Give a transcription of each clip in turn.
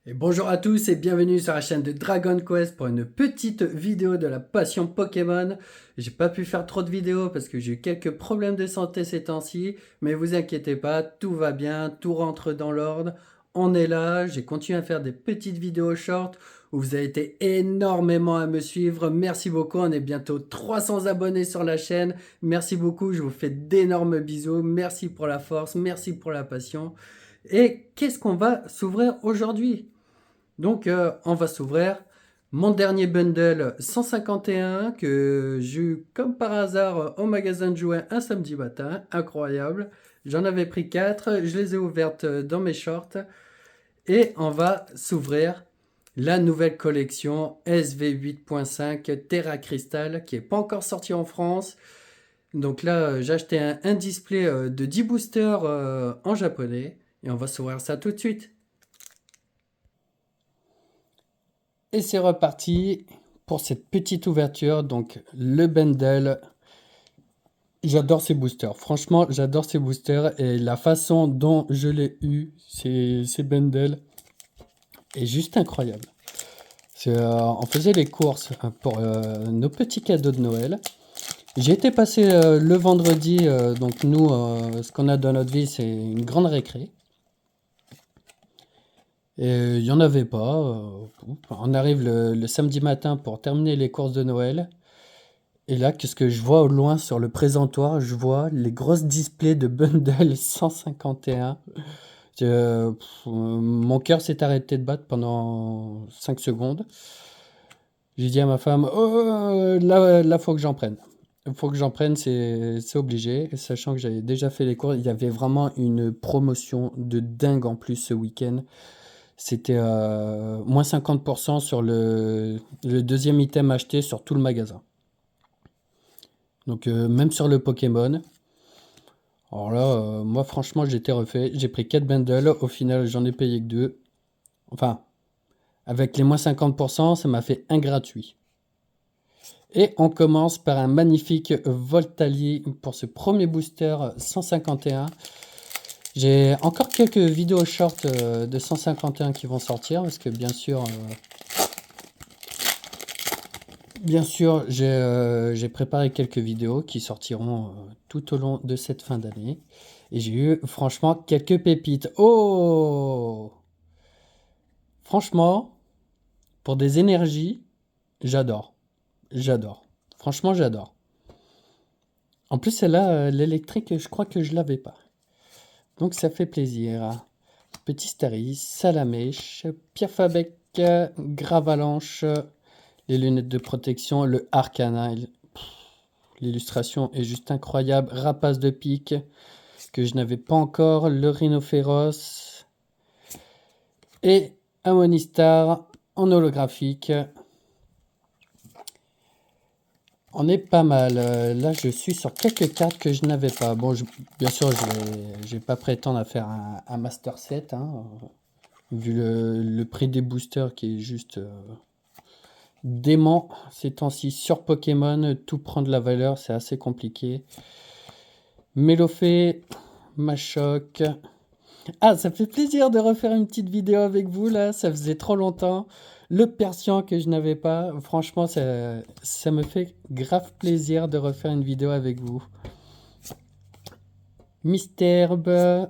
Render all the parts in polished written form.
Et bonjour à tous et bienvenue sur la chaîne de Dragon Quest pour une petite vidéo de la passion Pokémon. J'ai pas pu faire trop de vidéos parce que j'ai eu quelques problèmes de santé ces temps-ci, mais vous inquiétez pas, tout va bien, tout rentre dans l'ordre. On est là, j'ai continué à faire des petites vidéos short où vous avez été énormément à me suivre. Merci beaucoup, on est bientôt 300 abonnés sur la chaîne. Merci beaucoup, je vous fais d'énormes bisous. Merci pour la force, merci pour la passion. Et qu'est-ce qu'on va s'ouvrir aujourd'hui? Donc, on va s'ouvrir mon dernier bundle 151 que j'ai eu comme par hasard au magasin de jouets un samedi matin. Incroyable. J'en avais pris 4, je les ai ouvertes dans mes shorts. Et on va s'ouvrir la nouvelle collection SV8.5 Terra Crystal qui n'est pas encore sortie en France. Donc là, j'ai acheté un display de 10 boosters en japonais. Et on va s'ouvrir ça tout de suite. Et c'est reparti pour cette petite ouverture. Donc le bundle, j'adore ces boosters. Franchement, j'adore ces boosters et la façon dont je l'ai eu, ces bundles, est juste incroyable. On faisait les courses pour nos petits cadeaux de Noël. J'ai été passer le vendredi, donc nous, ce qu'on a dans notre vie, c'est une grande récré. Et il n'y en avait pas. On arrive le samedi matin pour terminer les courses de Noël. Et là, qu'est-ce que je vois au loin sur le présentoir? Je vois les grosses displays de bundle 151. Mon cœur s'est arrêté de battre pendant 5 secondes. J'ai dit à ma femme, oh, là, faut que j'en prenne. Il faut que j'en prenne, c'est obligé. Sachant que j'avais déjà fait les courses, il y avait vraiment une promotion de dingue en plus ce week-end. C'était moins 50% sur le deuxième item acheté sur tout le magasin. Donc même sur le Pokémon. Alors là, moi franchement j'étais refait. J'ai pris 4 bundles. Au final j'en ai payé que 2. Enfin, avec les moins 50%, ça m'a fait un gratuit. Et on commence par un magnifique Voltalier pour ce premier booster 151. J'ai encore quelques vidéos short de 151 qui vont sortir. Parce que Bien sûr, j'ai préparé quelques vidéos qui sortiront tout au long de cette fin d'année. Et j'ai eu franchement quelques pépites. Oh! Franchement, pour des énergies, j'adore. J'adore. Franchement, j'adore. En plus, celle-là, l'électrique, je crois que je l'avais pas. Donc ça fait plaisir. Petit Staris, Salamèche, Pierre Fabec, Gravalanche, les lunettes de protection, le Arcana. L'illustration est juste incroyable. Rapace de pique que je n'avais pas encore. Le Rhinophéros. Et un Monistar en holographique. On est pas mal. Là, je suis sur quelques cartes que je n'avais pas. Bon, bien sûr, je vais pas prétendre à faire un Master Set. Hein, vu le prix des boosters qui est juste dément ces temps-ci sur Pokémon. Tout prend de la valeur, c'est assez compliqué. Mélofée, Machoc. Ah, ça fait plaisir de refaire une petite vidéo avec vous là, ça faisait trop longtemps. Le Persian que je n'avais pas, franchement, ça me fait grave plaisir de refaire une vidéo avec vous. Misterbe.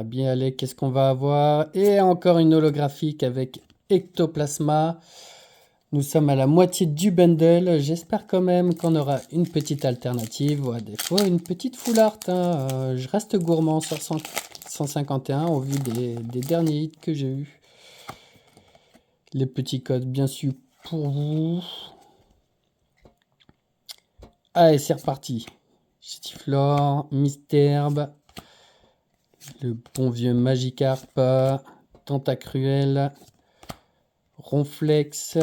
Bien allez, qu'est-ce qu'on va avoir? Et encore une holographique avec Ectoplasma. Nous sommes à la moitié du bundle. J'espère quand même qu'on aura une petite alternative. Ouais, des fois, une petite full art. Hein. Je reste gourmand sur 151 au vu des derniers hits que j'ai eu. Les petits codes, bien sûr, pour vous. Allez, c'est reparti. Chitiflore, Misterbe, le bon vieux Magikarp, Tentacruel, Ronflex.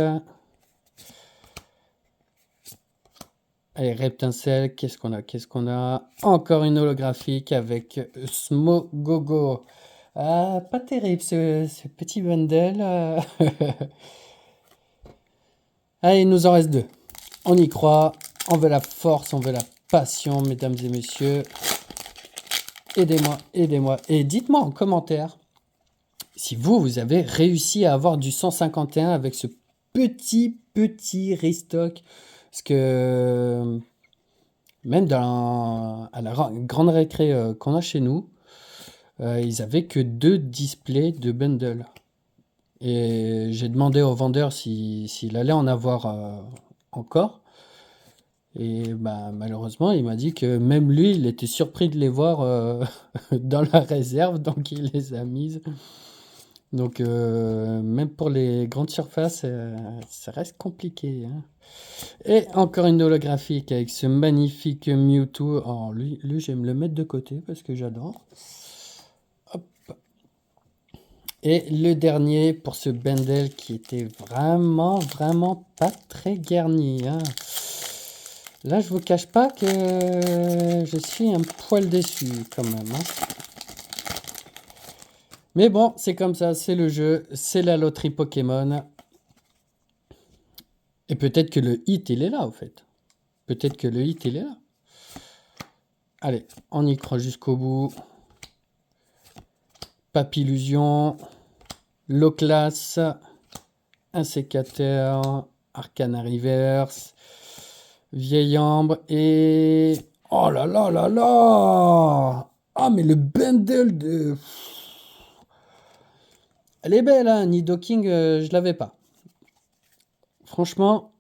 Allez, Reptincelle, qu'est-ce qu'on a? Encore une holographique avec Smogogo. Ah, pas terrible ce petit bundle. Allez, il nous en reste 2. On y croit, on veut la force, on veut la passion, mesdames et messieurs. Aidez-moi, aidez-moi. Et dites-moi en commentaire si vous avez réussi à avoir du 151 avec ce petit restock. Parce que même à la grande récré qu'on a chez nous, ils avaient que 2 displays de bundle. Et j'ai demandé au vendeur s'il allait en avoir encore. Et bah, malheureusement, il m'a dit que même lui, il était surpris de les voir dans la réserve, donc il les a mises. Donc même pour les grandes surfaces, ça reste compliqué, hein. Et encore une holographique avec ce magnifique Mewtwo. Oh, lui, je vais me le mettre de côté parce que j'adore. Hop. Et le dernier pour ce bundle qui était vraiment pas très garni, hein. Là, je vous cache pas que je suis un poil déçu quand même, hein. Mais bon, c'est comme ça, c'est le jeu, c'est la loterie Pokémon. Et peut-être que le hit, il est là, au fait. Peut-être que le hit, il est là. Allez, on y croit jusqu'au bout. Papillusion, Low-Class, un sécateur, Arcana Reverse, Vieille Ambre et... Oh là là là là! Ah, mais le bundle de... Elle est belle, hein, Nidoking, je l'avais pas. Franchement,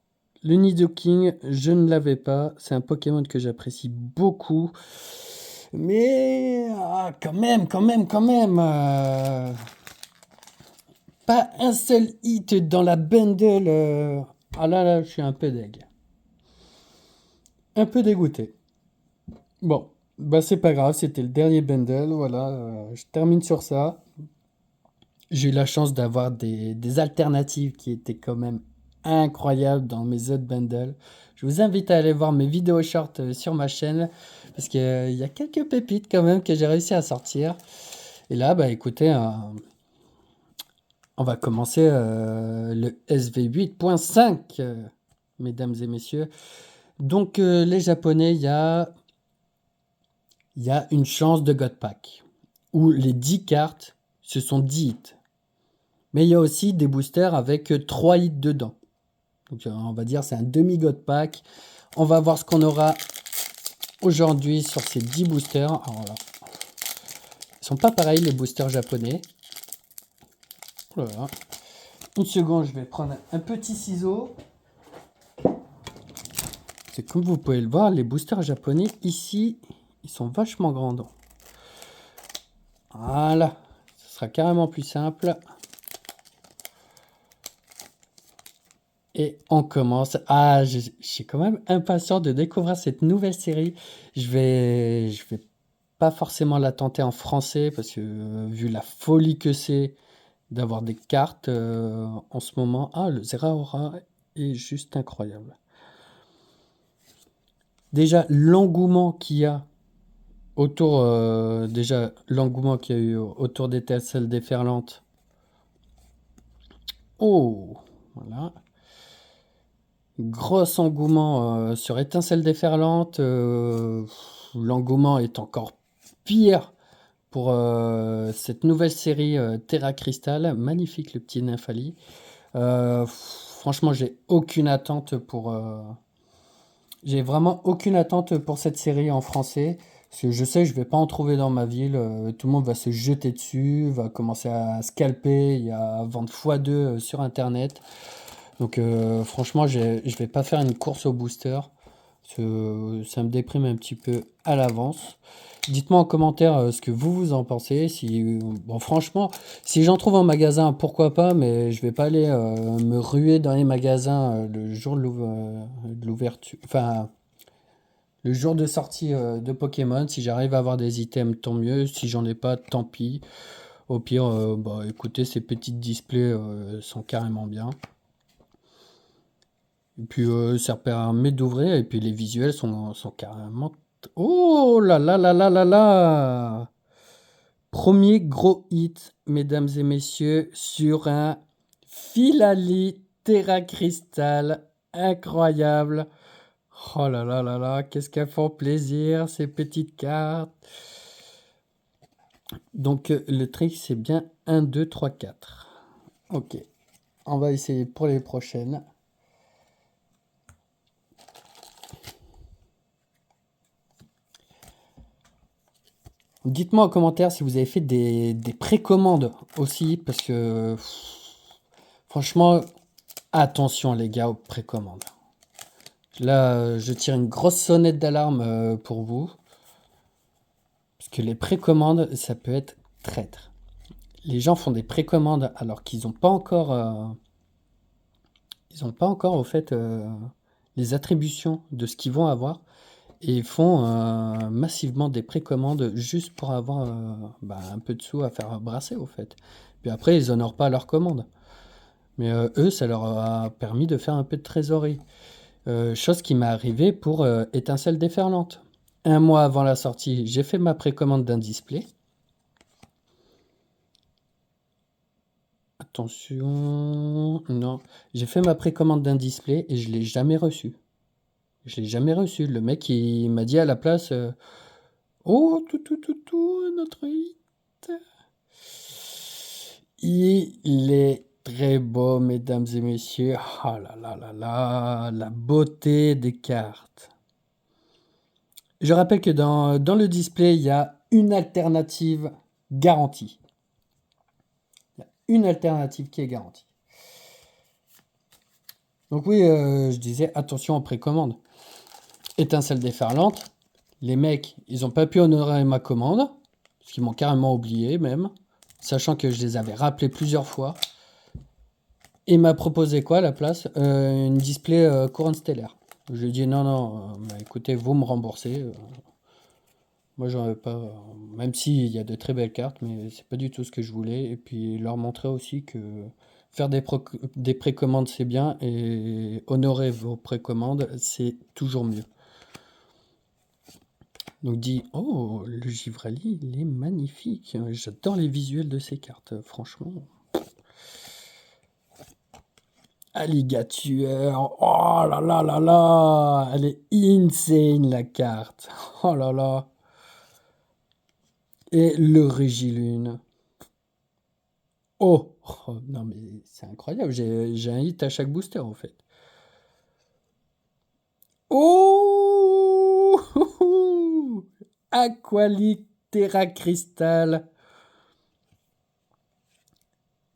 le Nidoking, je ne l'avais pas. C'est un Pokémon que j'apprécie beaucoup. Mais quand même. Pas un seul hit dans la bundle. Ah là, je suis un peu deg. Un peu dégoûté. Bon, bah c'est pas grave, c'était le dernier bundle. Voilà, je termine sur ça. J'ai eu la chance d'avoir des alternatives qui étaient quand même incroyables dans mes autres bundles. Je vous invite à aller voir mes vidéos short sur ma chaîne parce qu'il y a quelques pépites quand même que j'ai réussi à sortir. Et là, bah écoutez, on va commencer le SV8.5, mesdames et messieurs. Donc les Japonais, il y a une chance de God Pack où les 10 cartes, ce sont 10 hits. Mais il y a aussi des boosters avec 3 hits dedans. Donc on va dire c'est un demi-God Pack. On va voir ce qu'on aura aujourd'hui sur ces 10 boosters. Alors là, ils sont pas pareils les boosters japonais. Voilà. Une seconde, je vais prendre un petit ciseau. C'est comme vous pouvez le voir, les boosters japonais ici, ils sont vachement grands. Voilà, ce sera carrément plus simple. Et on commence. Ah, je suis quand même impatient de découvrir cette nouvelle série. Je vais pas forcément la tenter en français parce que vu la folie que c'est d'avoir des cartes en ce moment. Ah, le Zeraora est juste incroyable. Déjà, l'engouement qu'il y a autour, déjà l'engouement qu'il y a eu autour d'Étincelle déferlante. Oh, voilà. Gros engouement sur Étincelle déferlante. L'engouement est encore pire pour cette nouvelle série Terra Crystal. Magnifique le petit Nymphali. Franchement, j'ai vraiment aucune attente pour cette série en français. Parce que je sais que je vais pas en trouver dans ma ville. Tout le monde va se jeter dessus, va commencer à scalper, il y a vendre x2 sur internet. Donc franchement, je vais pas faire une course au booster. Ça me déprime un petit peu à l'avance. Dites-moi en commentaire ce que vous en pensez. Bon, franchement, si j'en trouve en magasin, pourquoi pas, mais je vais pas aller me ruer dans les magasins le jour de l'ouverture, enfin, le jour de sortie de Pokémon. Si j'arrive à avoir des items, tant mieux. Si j'en ai pas, tant pis. Au pire, bah, écoutez, ces petits displays sont carrément bien. Et puis, ça permet d'ouvrir. Et puis, les visuels sont carrément... Oh là là là là là là! Premier gros hit, mesdames et messieurs, sur un Filali Terra Crystal. Incroyable. Oh là là là là, qu'est-ce qu'elles font plaisir, ces petites cartes. Donc le trick c'est bien 1, 2, 3, 4. Ok, on va essayer pour les prochaines. Dites-moi en commentaire si vous avez fait des précommandes aussi, parce que franchement, attention les gars aux précommandes. Là, je tire une grosse sonnette d'alarme pour vous, parce que les précommandes, ça peut être traître. Les gens font des précommandes alors qu'ils n'ont pas encore, au fait les attributions de ce qu'ils vont avoir. Et ils font massivement des précommandes juste pour avoir un peu de sous à faire brasser au fait. Puis après, ils honorent pas leurs commandes. Mais eux, ça leur a permis de faire un peu de trésorerie. Chose qui m'est arrivée pour Étincelle déferlante. Un mois avant la sortie, j'ai fait ma précommande d'un display. Attention, non. J'ai fait ma précommande d'un display et je l'ai jamais reçu. Je l'ai jamais reçu. Le mec, il m'a dit à la place oh, notre hit. Il est très beau, mesdames et messieurs. Oh là là là là, la beauté des cartes. Je rappelle que dans le display, il y a une alternative garantie. Il y a une alternative qui est garantie. Donc oui, je disais, attention en précommande. Étincelle déferlante. Les mecs, ils n'ont pas pu honorer ma commande, parce qu'ils m'ont carrément oublié même, sachant que je les avais rappelés plusieurs fois. Il m'a proposé quoi à la place une display couronne stellaire. Je lui ai dit non, écoutez, vous me remboursez. Moi, j'en avais pas. Même s'il y a de très belles cartes, mais c'est pas du tout ce que je voulais. Et puis leur montrer aussi que faire des précommandes, c'est bien, et honorer vos précommandes, c'est toujours mieux. Donc dit, oh, le Givrali, il est magnifique. J'adore les visuels de ces cartes, franchement. Alligator, oh là là là là, elle est insane la carte. Oh là là. Et le Régilune. Oh, oh, non mais c'est incroyable, j'ai un hit à chaque booster en fait. Oh Aqualic Terra Crystal.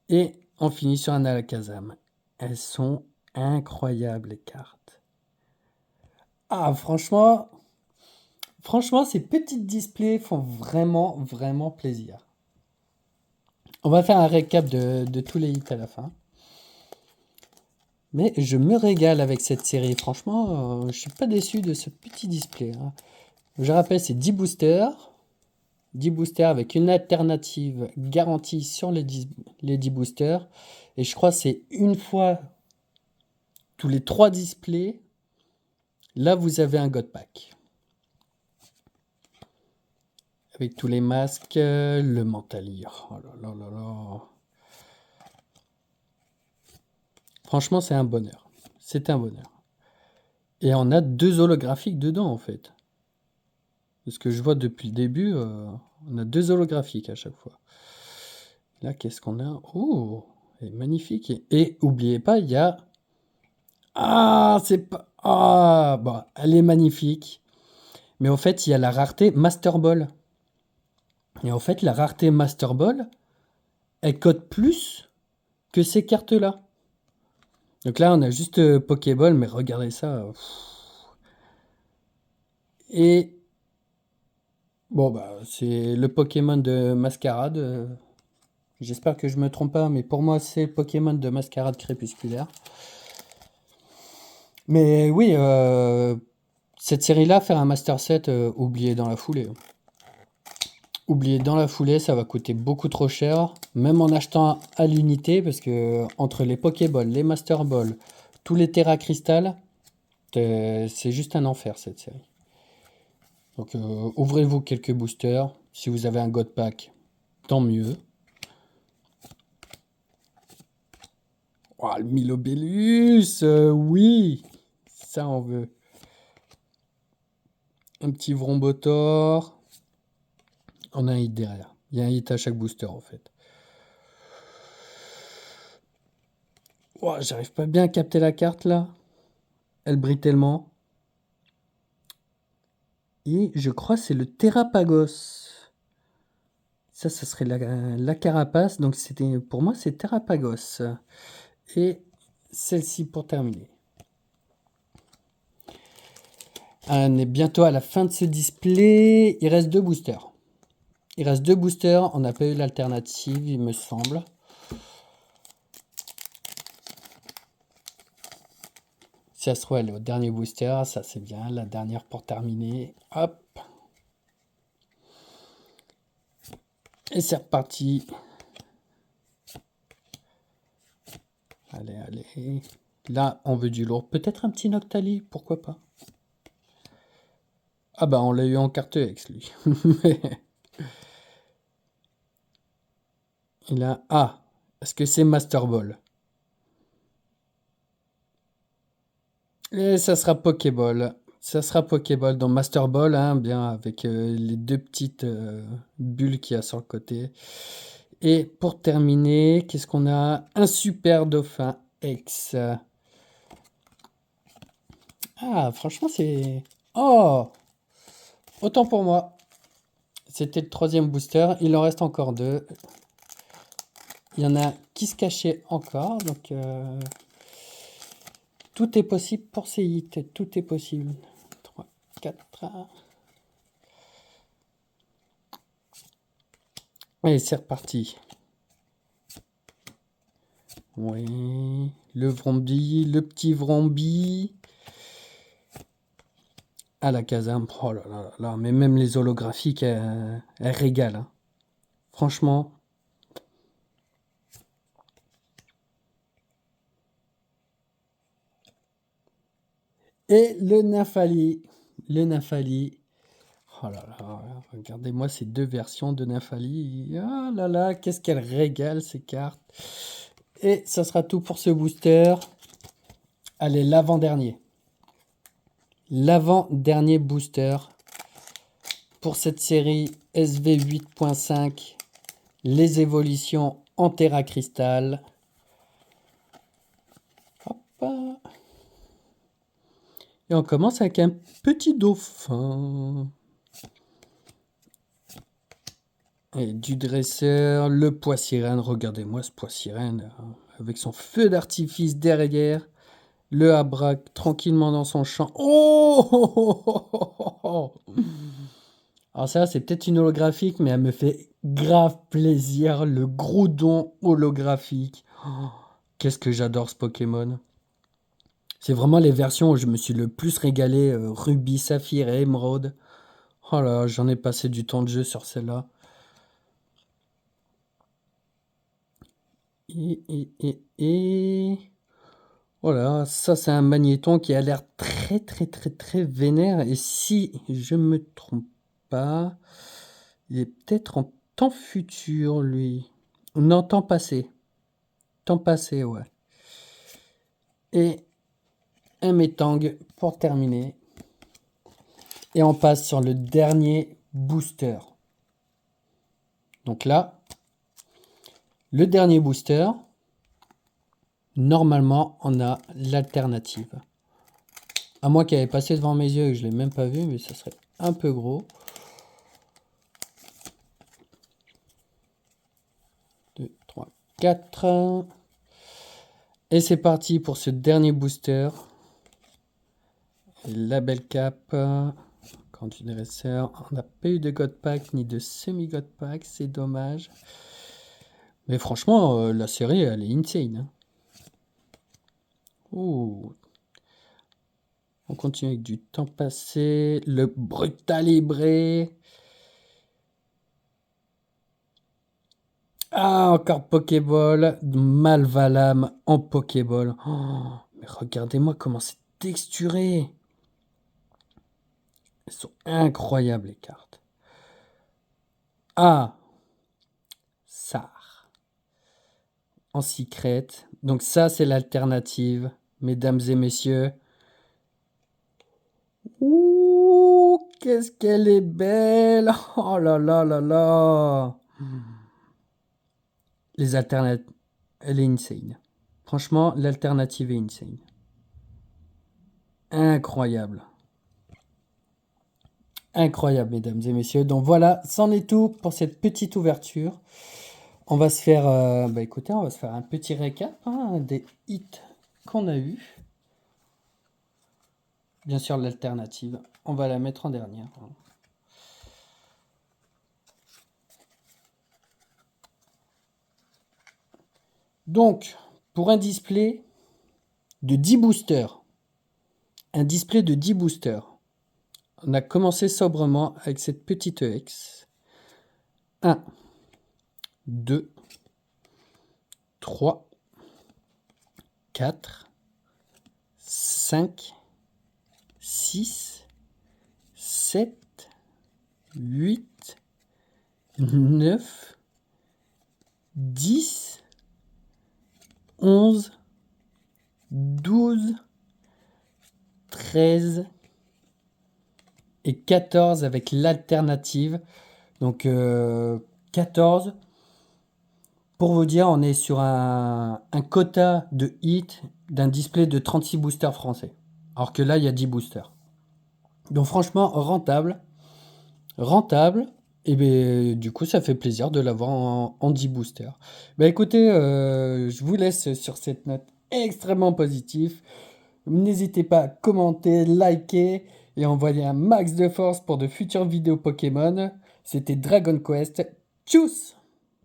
Et on finit sur un Alakazam. Elles sont incroyables les cartes. Ah franchement, ces petites displays font vraiment, vraiment plaisir. On va faire un récap de tous les hits à la fin. Mais je me régale avec cette série. Franchement, je suis pas déçu de ce petit display. Hein. Je rappelle, c'est 10 boosters. 10 boosters avec une alternative garantie sur les 10 boosters. Et je crois que c'est une fois tous les 3 displays. Là, vous avez un God Pack. Avec tous les masques, le Mentalier. Oh là là là là. Franchement, c'est un bonheur. C'est un bonheur. Et on a 2 holographiques dedans, en fait. Ce que je vois depuis le début, on a 2 holographiques à chaque fois. Là, qu'est-ce qu'on a? Oh, elle est magnifique. Et oubliez pas, il y a... Ah, c'est pas... Ah, bah, elle est magnifique. Mais en fait, il y a la rareté Master Ball. Et en fait, la rareté Master Ball, elle cote plus que ces cartes-là. Donc là, on a juste Pokéball, mais regardez ça. Et bon, bah, c'est le Pokémon de Mascarade. J'espère que je me trompe pas, mais pour moi, c'est Pokémon de Mascarade crépusculaire. Mais oui, cette série-là, faire un Master Set, oubliez dans la foulée. Oubliez dans la foulée, ça va coûter beaucoup trop cher, même en achetant à l'unité, parce que entre les Pokéballs, les Master Balls, tous les Terra Crystal, c'est juste un enfer cette série. Donc ouvrez-vous quelques boosters. Si vous avez un God Pack, tant mieux. Oh, le Milobellus, oui, ça on veut. Un petit Vrombotor. On a un hit derrière. Il y a un hit à chaque booster en fait. Ouah, j'arrive pas bien à capter la carte là. Elle brille tellement. Et je crois que c'est le Terrapagos. Ça serait la carapace. Donc c'était pour moi, c'est Terrapagos. Et celle-ci pour terminer. On est bientôt à la fin de ce display. Il reste 2 boosters. Il reste 2 boosters. On n'a pas eu l'alternative, il me semble. Si ça se trouve, elle est au dernier booster. Ça, c'est bien. La dernière pour terminer. Hop. Et c'est reparti. Allez, allez. Là, on veut du lourd. Peut-être un petit Noctali, pourquoi pas. Ah bah, on l'a eu en carte X, lui. Et là, ah, est-ce que c'est Master Ball? Et ça sera Pokéball. Ça sera Pokéball dans Master Ball, hein, bien avec les 2 petites bulles qu'il y a sur le côté. Et pour terminer, qu'est-ce qu'on a? Un super dauphin X. Ah, franchement, c'est... Oh! Autant pour moi. C'était le 3e booster. Il en reste encore 2. Il y en a qui se cachaient encore. Donc, tout est possible pour ces hits. Tout est possible. 3, 4. Allez, c'est reparti. Oui. Le Vrombi, le petit Vrombi. Ah, la caserne. Oh là là là là. Mais même les holographiques, elles régalent, hein. Franchement. Et le Nymphali. Le Nymphali. Oh là là, regardez-moi ces 2 versions de Nymphali. Ah là là, qu'est-ce qu'elle régale ces cartes. Et ça sera tout pour ce booster. Allez, l'avant-dernier. L'avant-dernier booster pour cette série SV 8.5. Les évolutions en Terra Cristal. Hop. Et on commence avec un petit dauphin. Et du dresseur, le pois sirène. Regardez-moi ce pois sirène, avec son feu d'artifice derrière. Le Abrac tranquillement dans son champ. Oh! Alors ça, c'est peut-être une holographique, mais elle me fait grave plaisir. Le Groudon holographique. Oh, qu'est-ce que j'adore ce Pokémon. C'est vraiment les versions où je me suis le plus régalé. Ruby, Saphir et Émeraude. Oh là, j'en ai passé du temps de jeu sur celle-là. Et... Voilà, ça c'est un magnéton qui a l'air très très très très vénère. Et si je me trompe pas, il est peut-être en temps futur, lui. Non, temps passé. Temps passé, ouais. Et un Metang pour terminer. Et on passe sur le dernier booster. Donc là, le dernier booster, normalement, on a l'alternative. À moins qu'elle ait passé devant mes yeux et que je ne l'ai même pas vu, mais ça serait un peu gros. 2, 3, 4. Et c'est parti pour ce dernier booster. La belle cape. Quand tu dresseur, on n'a pas eu de God Pack ni de semi-God Pack, c'est dommage. Mais franchement, la série, elle est insane, hein. Ouh. On continue avec du temps passé. Le Brutalibré. Ah, encore Pokéball. Malvalam en Pokéball. Oh, mais regardez-moi comment c'est texturé. Elles sont incroyables, les cartes. Ah, Sar. En secret. Donc ça, c'est l'alternative. Mesdames et messieurs. Ouh, qu'est-ce qu'elle est belle. Oh là là là là. Les alternatives, elle est insane. Franchement, l'alternative est insane. Incroyable. Incroyable, mesdames et messieurs. Donc voilà, c'en est tout pour cette petite ouverture. On va se faire, écoutez, on va se faire un petit récap des hits qu'on a eu. Bien sûr, l'alternative, on va la mettre en dernière. Donc, pour un display de 10 boosters, on a commencé sobrement avec cette petite EX. 1, 2, 3, 4, 5, 6, 7, 8, 9, 10, 11, 12, 13 et 14 avec l'alternative. Donc 14. Pour vous dire, on est sur un quota de hit d'un display de 36 boosters français. Alors que là, il y a 10 boosters. Donc franchement, rentable. Rentable. Et bien, du coup, ça fait plaisir de l'avoir en 10 boosters. Ben écoutez, je vous laisse sur cette note extrêmement positive. N'hésitez pas à commenter, liker et envoyer un max de force pour de futures vidéos Pokémon. C'était Dragon Quest. Tchuss!